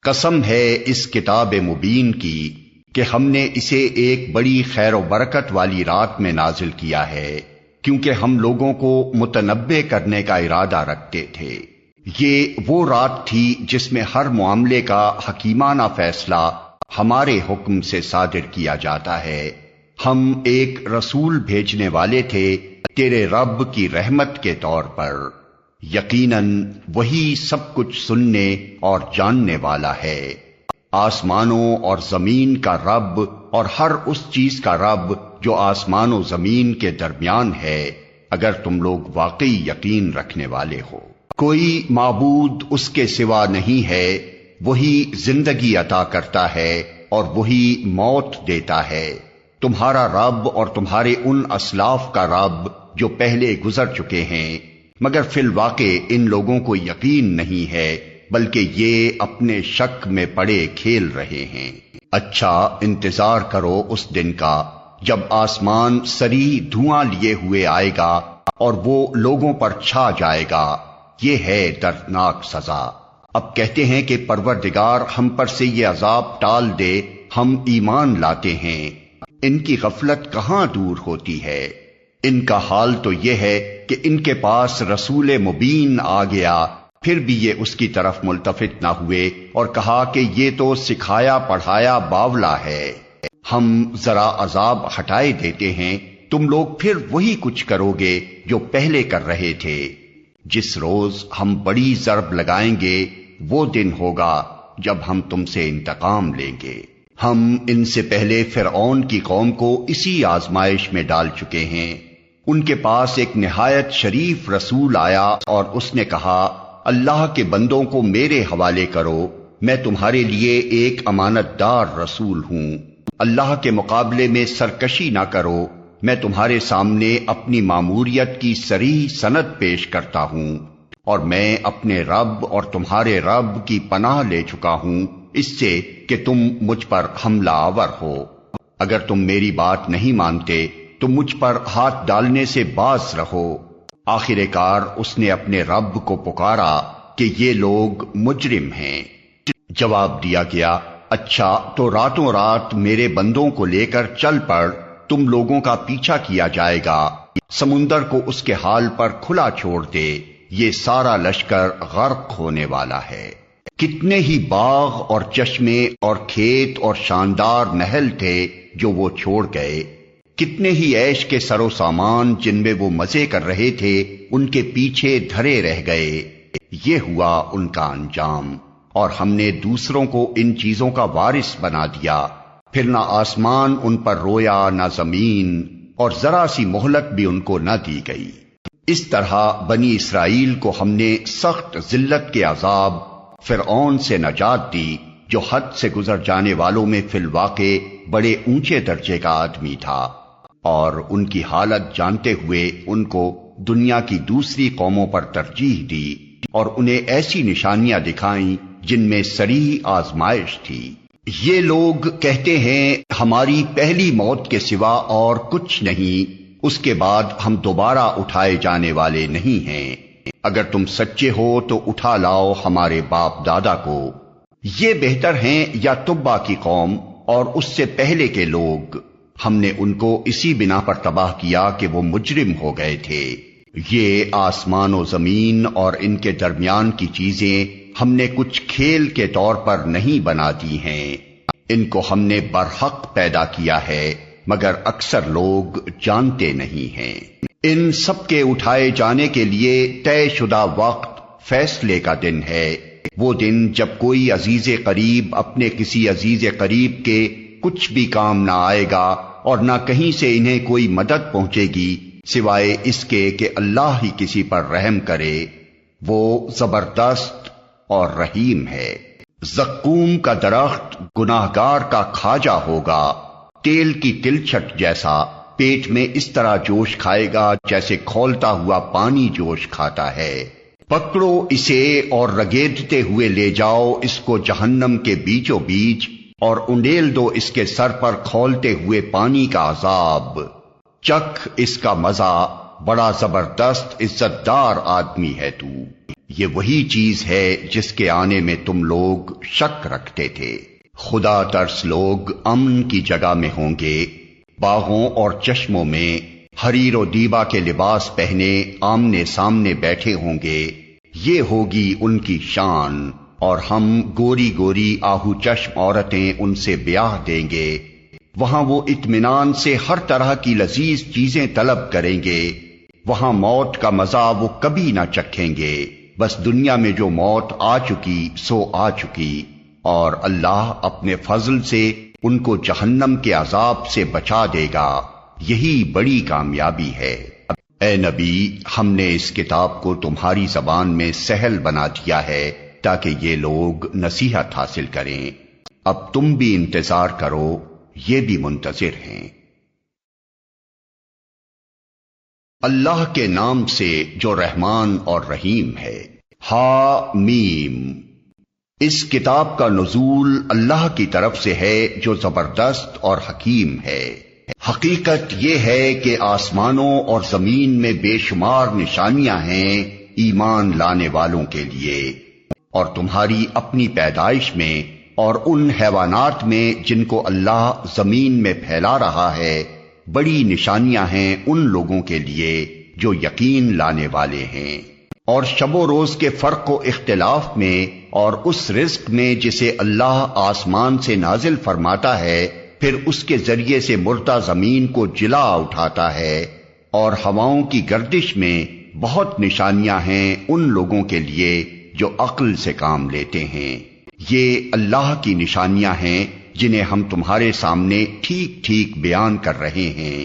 قسم ہے اس کتاب مبین کی کہ ہم نے اسے ایک بڑی خیر و برکت والی رات میں نازل کیا ہے، کیونکہ ہم لوگوں کو متنبع کرنے کا ارادہ رکھتے تھے۔ یہ وہ رات تھی جس میں ہر معاملے کا حکیمانہ فیصلہ ہمارے حکم سے صادر کیا جاتا ہے۔ ہم ایک رسول بھیجنے والے تھے تیرے رب کی رحمت کے طور پر، یقیناً وہی سب کچھ سننے اور جاننے والا ہے۔ آسمانوں اور زمین کا رب اور ہر اس چیز کا رب جو آسمان و زمین کے درمیان ہے، اگر تم لوگ واقعی یقین رکھنے والے ہو۔ کوئی معبود اس کے سوا نہیں ہے، وہی زندگی عطا کرتا ہے اور وہی موت دیتا ہے۔ تمہارا رب اور تمہارے ان اسلاف کا رب جو پہلے گزر چکے ہیں، مگر فی الواقع ان لوگوں کو یقین نہیں ہے بلکہ یہ اپنے شک میں پڑے کھیل رہے ہیں۔ اچھا انتظار کرو اس دن کا جب آسمان سری دھواں لیے ہوئے آئے گا اور وہ لوگوں پر چھا جائے گا، یہ ہے دردناک سزا۔ اب کہتے ہیں کہ پروردگار ہم پر سے یہ عذاب ٹال دے، ہم ایمان لاتے ہیں۔ ان کی غفلت کہاں دور ہوتی ہے؟ ان کا حال تو یہ ہے کہ ان کے پاس رسول مبین آ گیا، پھر بھی یہ اس کی طرف ملتفت نہ ہوئے اور کہا کہ یہ تو سکھایا پڑھایا باولا ہے۔ ہم ذرا عذاب ہٹائے دیتے ہیں، تم لوگ پھر وہی کچھ کرو گے جو پہلے کر رہے تھے۔ جس روز ہم بڑی ضرب لگائیں گے وہ دن ہوگا جب ہم تم سے انتقام لیں گے۔ ہم ان سے پہلے فرعون کی قوم کو اسی آزمائش میں ڈال چکے ہیں۔ ان کے پاس ایک نہایت شریف رسول آیا اور اس نے کہا، اللہ کے بندوں کو میرے حوالے کرو، میں تمہارے لیے ایک امانت دار رسول ہوں۔ اللہ کے مقابلے میں سرکشی نہ کرو، میں تمہارے سامنے اپنی ماموریت کی صریح سند پیش کرتا ہوں، اور میں اپنے رب اور تمہارے رب کی پناہ لے چکا ہوں اس سے کہ تم مجھ پر حملہ آور ہو۔ اگر تم میری بات نہیں مانتے تو مجھ پر ہاتھ ڈالنے سے باز رہو۔ آخر کار اس نے اپنے رب کو پکارا کہ یہ لوگ مجرم ہیں۔ جواب دیا گیا، اچھا تو راتوں رات میرے بندوں کو لے کر چل پڑ، تم لوگوں کا پیچھا کیا جائے گا، سمندر کو اس کے حال پر کھلا چھوڑ دے، یہ سارا لشکر غرق ہونے والا ہے۔ کتنے ہی باغ اور چشمے اور کھیت اور شاندار نہل تھے جو وہ چھوڑ گئے، کتنے ہی عیش کے سر و سامان جن میں وہ مزے کر رہے تھے ان کے پیچھے دھرے رہ گئے۔ یہ ہوا ان کا انجام، اور ہم نے دوسروں کو ان چیزوں کا وارث بنا دیا، پھر نہ آسمان ان پر رویا نہ زمین، اور ذرا سی مہلت بھی ان کو نہ دی گئی۔ اس طرح بنی اسرائیل کو ہم نے سخت ذلت کے عذاب فرعون سے نجات دی، جو حد سے گزر جانے والوں میں فی الواقع بڑے اونچے درجے کا آدمی تھا، اور ان کی حالت جانتے ہوئے ان کو دنیا کی دوسری قوموں پر ترجیح دی، اور انہیں ایسی نشانیاں دکھائیں جن میں صریح آزمائش تھی۔ یہ لوگ کہتے ہیں ہماری پہلی موت کے سوا اور کچھ نہیں، اس کے بعد ہم دوبارہ اٹھائے جانے والے نہیں ہیں۔ اگر تم سچے ہو تو اٹھا لاؤ ہمارے باپ دادا کو۔ یہ بہتر ہیں یا تبا کی قوم اور اس سے پہلے کے لوگ، ہم نے ان کو اسی بنا پر تباہ کیا کہ وہ مجرم ہو گئے تھے۔ یہ آسمان و زمین اور ان کے درمیان کی چیزیں ہم نے کچھ کھیل کے طور پر نہیں بنا دی ہیں، ان کو ہم نے برحق پیدا کیا ہے، مگر اکثر لوگ جانتے نہیں ہیں۔ ان سب کے اٹھائے جانے کے لیے طے شدہ وقت فیصلے کا دن ہے، وہ دن جب کوئی عزیز قریب اپنے کسی عزیز قریب کے کچھ بھی کام نہ آئے گا، اور نہ کہیں سے انہیں کوئی مدد پہنچے گی سوائے اس کے کہ اللہ ہی کسی پر رحم کرے۔ وہ زبردست اور رحیم ہے۔ زقوم کا درخت گناہگار کا کھاجا ہوگا، تیل کی تلچھٹ جیسا، پیٹ میں اس طرح جوش کھائے گا جیسے کھولتا ہوا پانی جوش کھاتا ہے۔ پکڑو اسے اور رگیدتے ہوئے لے جاؤ اس کو جہنم کے بیچوں بیچ، اور انڈیل دو اس کے سر پر کھولتے ہوئے پانی کا عذاب۔ چکھ اس کا مزہ، بڑا زبردست عزت دار آدمی ہے تو۔ یہ وہی چیز ہے جس کے آنے میں تم لوگ شک رکھتے تھے۔ خدا ترس لوگ امن کی جگہ میں ہوں گے، باغوں اور چشموں میں حریر و دیبا کے لباس پہنے آمنے سامنے بیٹھے ہوں گے۔ یہ ہوگی ان کی شان، اور ہم گوری گوری آہو چشم عورتیں ان سے بیاہ دیں گے۔ وہاں وہ اطمینان سے ہر طرح کی لذیذ چیزیں طلب کریں گے۔ وہاں موت کا مزہ وہ کبھی نہ چکھیں گے، بس دنیا میں جو موت آ چکی سو آ چکی، اور اللہ اپنے فضل سے ان کو جہنم کے عذاب سے بچا دے گا۔ یہی بڑی کامیابی ہے۔ اے نبی، ہم نے اس کتاب کو تمہاری زبان میں سہل بنا دیا ہے تاکہ یہ لوگ نصیحت حاصل کریں۔ اب تم بھی انتظار کرو، یہ بھی منتظر ہیں۔ اللہ کے نام سے جو رحمان اور رحیم ہے۔ ہا میم۔ اس کتاب کا نزول اللہ کی طرف سے ہے جو زبردست اور حکیم ہے۔ حقیقت یہ ہے کہ آسمانوں اور زمین میں بے شمار نشانیاں ہیں ایمان لانے والوں کے لیے، اور تمہاری اپنی پیدائش میں اور ان حیوانات میں جن کو اللہ زمین میں پھیلا رہا ہے بڑی نشانیاں ہیں ان لوگوں کے لیے جو یقین لانے والے ہیں۔ اور شب و روز کے فرق و اختلاف میں اور اس رزق میں جسے اللہ آسمان سے نازل فرماتا ہے، پھر اس کے ذریعے سے مردہ زمین کو جلا اٹھاتا ہے، اور ہواؤں کی گردش میں بہت نشانیاں ہیں ان لوگوں کے لیے جو عقل سے کام لیتے ہیں۔ یہ اللہ کی نشانیاں ہیں جنہیں ہم تمہارے سامنے ٹھیک ٹھیک بیان کر رہے ہیں۔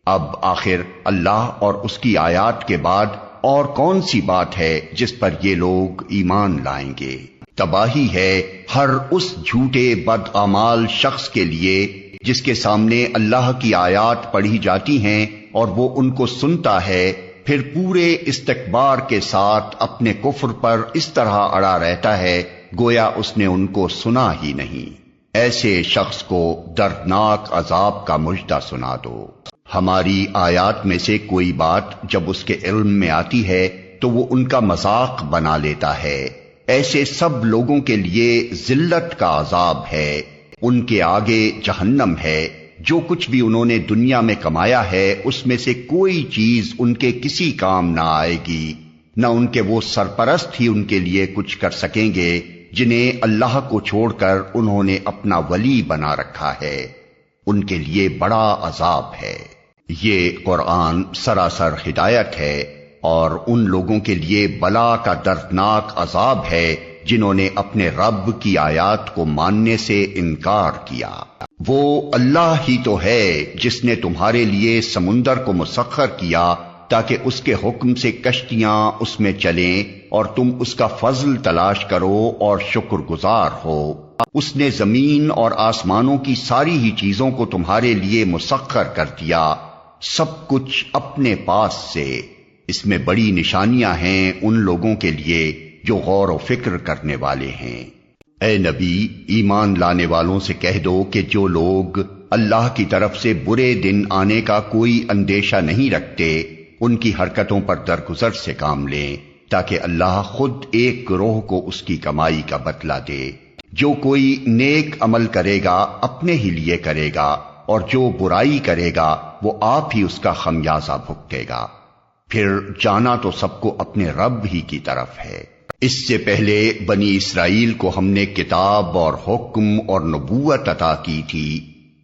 اب آخر اللہ اور اس کی آیات کے بعد اور کون سی بات ہے جس پر یہ لوگ ایمان لائیں گے؟ تباہی ہے ہر اس جھوٹے بدعمال شخص کے لیے جس کے سامنے اللہ کی آیات پڑھی جاتی ہیں اور وہ ان کو سنتا ہے، پھر پورے استکبار کے ساتھ اپنے کفر پر اس طرح اڑا رہتا ہے گویا اس نے ان کو سنا ہی نہیں۔ ایسے شخص کو دردناک عذاب کا مژدہ سنا دو۔ ہماری آیات میں سے کوئی بات جب اس کے علم میں آتی ہے تو وہ ان کا مذاق بنا لیتا ہے۔ ایسے سب لوگوں کے لیے ذلت کا عذاب ہے، ان کے آگے جہنم ہے۔ جو کچھ بھی انہوں نے دنیا میں کمایا ہے اس میں سے کوئی چیز ان کے کسی کام نہ آئے گی، نہ ان کے وہ سرپرست ہی ان کے لیے کچھ کر سکیں گے جنہیں اللہ کو چھوڑ کر انہوں نے اپنا ولی بنا رکھا ہے۔ ان کے لیے بڑا عذاب ہے۔ یہ قرآن سراسر ہدایت ہے اور ان لوگوں کے لیے بلا کا دردناک عذاب ہے جنہوں نے اپنے رب کی آیات کو ماننے سے انکار کیا۔ وہ اللہ ہی تو ہے جس نے تمہارے لیے سمندر کو مسخر کیا تاکہ اس کے حکم سے کشتیاں اس میں چلیں اور تم اس کا فضل تلاش کرو اور شکر گزار ہو۔ اس نے زمین اور آسمانوں کی ساری ہی چیزوں کو تمہارے لیے مسخر کر دیا، سب کچھ اپنے پاس سے۔ اس میں بڑی نشانیاں ہیں ان لوگوں کے لیے جو غور و فکر کرنے والے ہیں۔ اے نبی، ایمان لانے والوں سے کہہ دو کہ جو لوگ اللہ کی طرف سے برے دن آنے کا کوئی اندیشہ نہیں رکھتے، ان کی حرکتوں پر درگزر سے کام لیں تاکہ اللہ خود ایک گروہ کو اس کی کمائی کا بدلہ دے۔ جو کوئی نیک عمل کرے گا اپنے ہی لیے کرے گا، اور جو برائی کرے گا وہ آپ ہی اس کا خمیازہ بھگتے گا۔ پھر جانا تو سب کو اپنے رب ہی کی طرف ہے۔ اس سے پہلے بنی اسرائیل کو ہم نے کتاب اور حکم اور نبوت عطا کی تھی،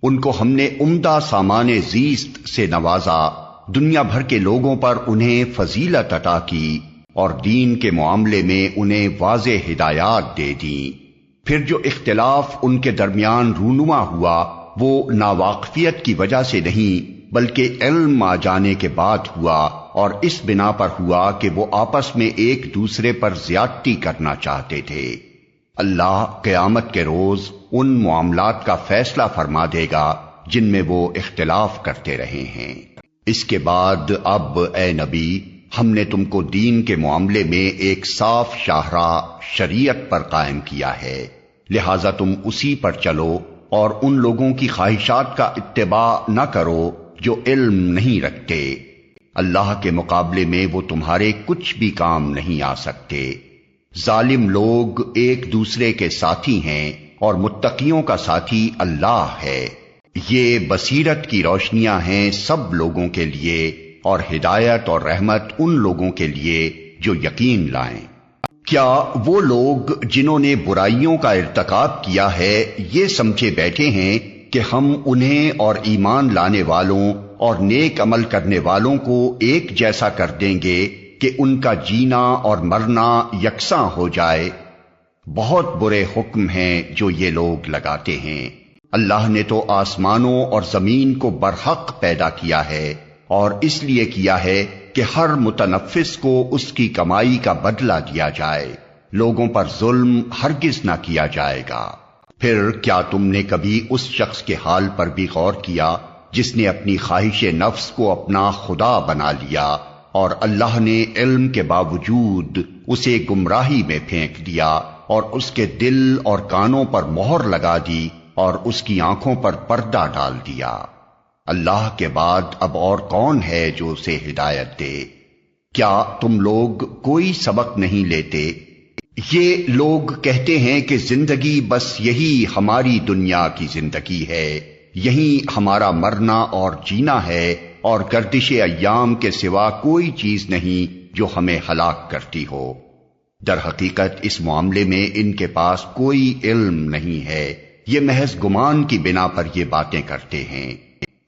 ان کو ہم نے عمدہ سامان زیست سے نوازا، دنیا بھر کے لوگوں پر انہیں فضیلت عطا کی اور دین کے معاملے میں انہیں واضح ہدایات دے دیں۔ پھر جو اختلاف ان کے درمیان رونما ہوا وہ ناواقفیت کی وجہ سے نہیں بلکہ علم آ جانے کے بعد ہوا، اور اس بنا پر ہوا کہ وہ آپس میں ایک دوسرے پر زیادتی کرنا چاہتے تھے۔ اللہ قیامت کے روز ان معاملات کا فیصلہ فرما دے گا جن میں وہ اختلاف کرتے رہے ہیں۔ اس کے بعد اب اے نبی، ہم نے تم کو دین کے معاملے میں ایک صاف شاہراہ شریعت پر قائم کیا ہے، لہذا تم اسی پر چلو اور ان لوگوں کی خواہشات کا اتباع نہ کرو جو علم نہیں رکھتے۔ اللہ کے مقابلے میں وہ تمہارے کچھ بھی کام نہیں آ سکتے۔ ظالم لوگ ایک دوسرے کے ساتھی ہیں اور متقیوں کا ساتھی اللہ ہے۔ یہ بصیرت کی روشنیاں ہیں سب لوگوں کے لیے، اور ہدایت اور رحمت ان لوگوں کے لیے جو یقین لائیں۔ کیا وہ لوگ جنہوں نے برائیوں کا ارتکاب کیا ہے یہ سمجھے بیٹھے ہیں کہ ہم انہیں اور ایمان لانے والوں اور نیک عمل کرنے والوں کو ایک جیسا کر دیں گے کہ ان کا جینا اور مرنا یکساں ہو جائے؟ بہت برے حکم ہیں جو یہ لوگ لگاتے ہیں۔ اللہ نے تو آسمانوں اور زمین کو برحق پیدا کیا ہے، اور اس لیے کیا ہے کہ ہر متنفس کو اس کی کمائی کا بدلہ دیا جائے، لوگوں پر ظلم ہرگز نہ کیا جائے گا۔ پھر کیا تم نے کبھی اس شخص کے حال پر بھی غور کیا جس نے اپنی خواہش نفس کو اپنا خدا بنا لیا، اور اللہ نے علم کے باوجود اسے گمراہی میں پھینک دیا، اور اس کے دل اور کانوں پر مہر لگا دی، اور اس کی آنکھوں پر پردہ ڈال دیا۔ اللہ کے بعد اب اور کون ہے جو اسے ہدایت دے؟ کیا تم لوگ کوئی سبق نہیں لیتے؟ یہ لوگ کہتے ہیں کہ زندگی بس یہی ہماری دنیا کی زندگی ہے، یہی ہمارا مرنا اور جینا ہے، اور گردش ایام کے سوا کوئی چیز نہیں جو ہمیں ہلاک کرتی ہو۔ در حقیقت اس معاملے میں ان کے پاس کوئی علم نہیں ہے، یہ محض گمان کی بنا پر یہ باتیں کرتے ہیں۔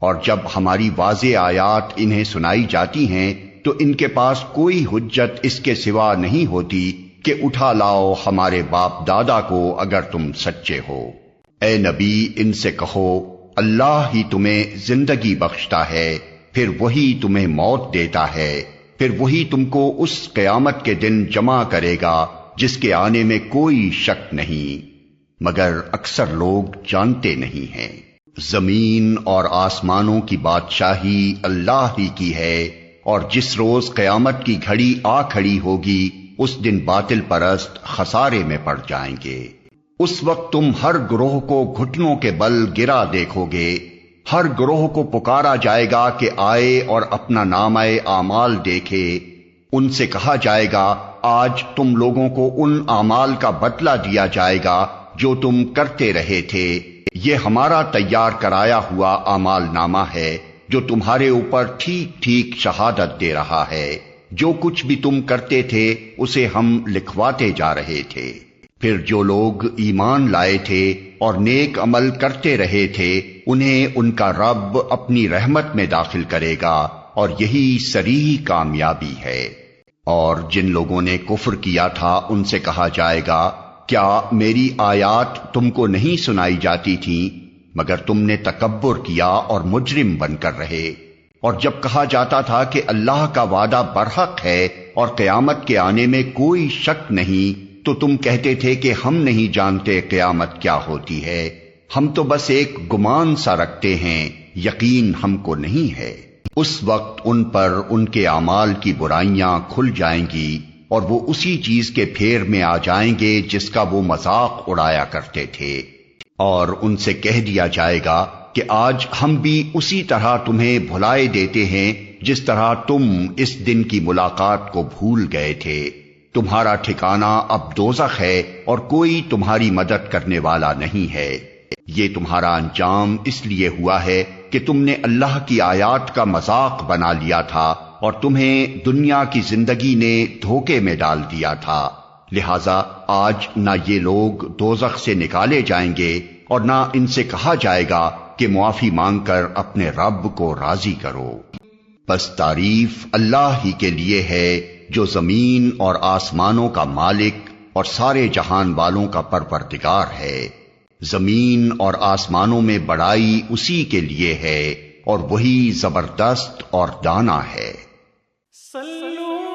اور جب ہماری واضح آیات انہیں سنائی جاتی ہیں تو ان کے پاس کوئی حجت اس کے سوا نہیں ہوتی کہ اٹھا لاؤ ہمارے باپ دادا کو اگر تم سچے ہو۔ اے نبی، ان سے کہو اللہ ہی تمہیں زندگی بخشتا ہے، پھر وہی تمہیں موت دیتا ہے، پھر وہی تم کو اس قیامت کے دن جمع کرے گا جس کے آنے میں کوئی شک نہیں، مگر اکثر لوگ جانتے نہیں ہیں۔ زمین اور آسمانوں کی بادشاہی اللہ ہی کی ہے، اور جس روز قیامت کی گھڑی آ کھڑی ہوگی اس دن باطل پرست خسارے میں پڑ جائیں گے۔ اس وقت تم ہر گروہ کو گھٹنوں کے بل گرا دیکھو گے، ہر گروہ کو پکارا جائے گا کہ آئے اور اپنا نامہ اعمال دیکھے۔ ان سے کہا جائے گا آج تم لوگوں کو ان اعمال کا بدلہ دیا جائے گا جو تم کرتے رہے تھے، یہ ہمارا تیار کرایا ہوا اعمال نامہ ہے جو تمہارے اوپر ٹھیک ٹھیک شہادت دے رہا ہے، جو کچھ بھی تم کرتے تھے اسے ہم لکھواتے جا رہے تھے۔ پھر جو لوگ ایمان لائے تھے اور نیک عمل کرتے رہے تھے انہیں ان کا رب اپنی رحمت میں داخل کرے گا اور یہی صریح کامیابی ہے۔ اور جن لوگوں نے کفر کیا تھا ان سے کہا جائے گا کیا میری آیات تم کو نہیں سنائی جاتی تھیں مگر تم نے تکبر کیا اور مجرم بن کر رہے۔ اور جب کہا جاتا تھا کہ اللہ کا وعدہ برحق ہے اور قیامت کے آنے میں کوئی شک نہیں تو تم کہتے تھے کہ ہم نہیں جانتے قیامت کیا ہوتی ہے، ہم تو بس ایک گمان سا رکھتے ہیں، یقین ہم کو نہیں ہے۔ اس وقت ان پر ان کے اعمال کی برائیاں کھل جائیں گی اور وہ اسی چیز کے پھیر میں آ جائیں گے جس کا وہ مذاق اڑایا کرتے تھے، اور ان سے کہہ دیا جائے گا کہ آج ہم بھی اسی طرح تمہیں بھلائے دیتے ہیں جس طرح تم اس دن کی ملاقات کو بھول گئے تھے۔ تمہارا ٹھکانہ اب دوزخ ہے اور کوئی تمہاری مدد کرنے والا نہیں ہے۔ یہ تمہارا انجام اس لیے ہوا ہے کہ تم نے اللہ کی آیات کا مذاق بنا لیا تھا اور تمہیں دنیا کی زندگی نے دھوکے میں ڈال دیا تھا، لہذا آج نہ یہ لوگ دوزخ سے نکالے جائیں گے اور نہ ان سے کہا جائے گا کہ معافی مانگ کر اپنے رب کو راضی کرو۔ بس تعریف اللہ ہی کے لیے ہے جو زمین اور آسمانوں کا مالک اور سارے جہان والوں کا پروردگار ہے۔ زمین اور آسمانوں میں بڑائی اسی کے لیے ہے اور وہی زبردست اور دانا ہے۔ صلو